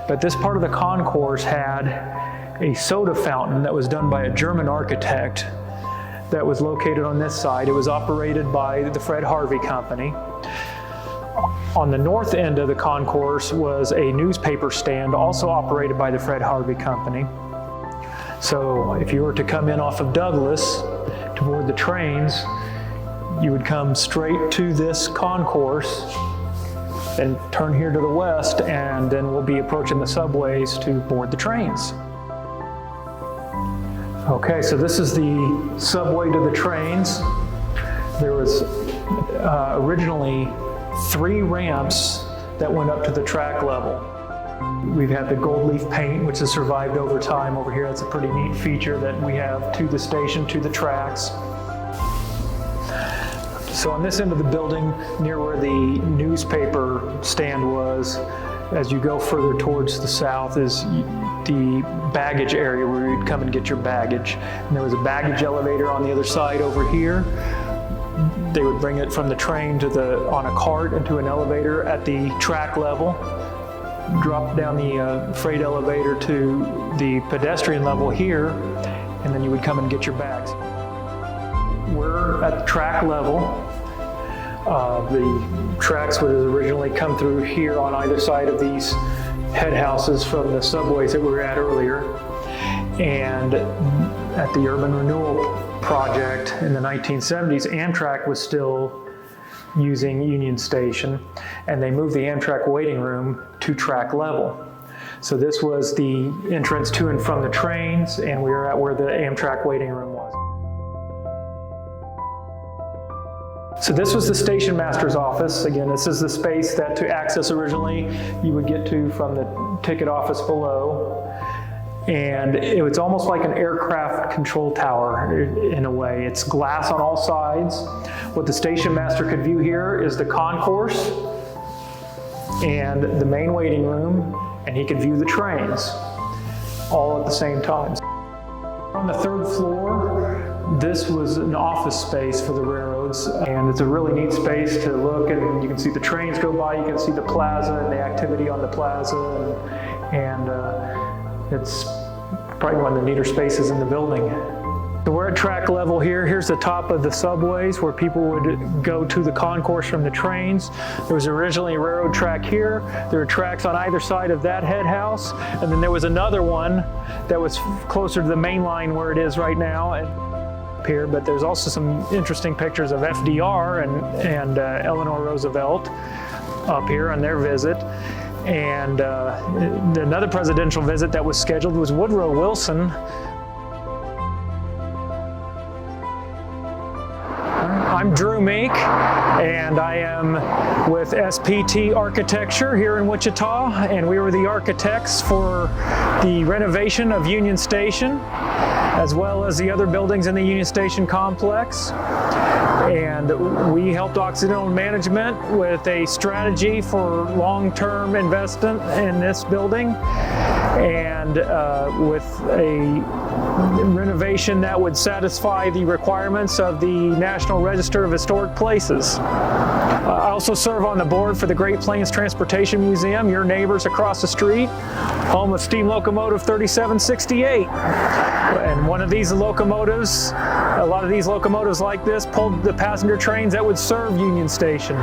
But this part of the concourse had a soda fountain that was done by a German architect that was located on this side. It was operated by the Fred Harvey Company. On the north end of the concourse was a newspaper stand, also operated by the Fred Harvey Company. So if you were to come in off of Douglas to board the trains, you would come straight to this concourse and turn here to the west, and then we'll be approaching the subways to board the trains. Okay, so this is the subway to the trains. There was originally 3 ramps that went up to the track level. We've had the gold leaf paint, which has survived over time over here. That's a pretty neat feature that we have to the station, to the tracks. So on this end of the building, near where the newspaper stand was, as you go further towards the south is the baggage area where you'd come and get your baggage. And there was a baggage elevator on the other side over here. They would bring it from the train on a cart into an elevator at the track level, drop down the freight elevator to the pedestrian level here, and then you would come and get your bags. We're at the track level. The tracks would have originally come through here on either side of these headhouses from the subways that we were at earlier. And at the urban renewal project in the 1970s, Amtrak was still using Union Station, and they moved the Amtrak waiting room to track level. So this was the entrance to and from the trains, and we were at where the Amtrak waiting room was. So this was the station master's office. Again, this is the space that to access originally you would get to from the ticket office below. And it's almost like an aircraft control tower in a way. It's glass on all sides. What the station master could view here is the concourse and the main waiting room, and he could view the trains all at the same time. On the 3rd floor, this was an office space for the railroads, and it's a really neat space to look, and you can see the trains go by, you can see the plaza and the activity on the plaza, and it's probably one of the neater spaces in the building. So we're at track level here. Here's the top of the subways where people would go to the concourse from the trains. There was originally a railroad track here. There were tracks on either side of that head house. And then there was another one that was closer to the main line where it is right now and here. But there's also some interesting pictures of FDR and Eleanor Roosevelt up here on their visit. And another presidential visit that was scheduled was Woodrow Wilson. I'm Drew Meek, and I am with SPT Architecture here in Wichita, and we were the architects for the renovation of Union Station, as well as the other buildings in the Union Station complex. And we helped Occidental Management with a strategy for long-term investment in this building, and with a renovation that would satisfy the requirements of the National Register of Historic Places. I also serve on the board for the Great Plains Transportation Museum, your neighbors across the street, home of steam locomotive 3768. And one of these locomotives, a lot of these locomotives like this, pulled the passenger trains that would serve Union Station.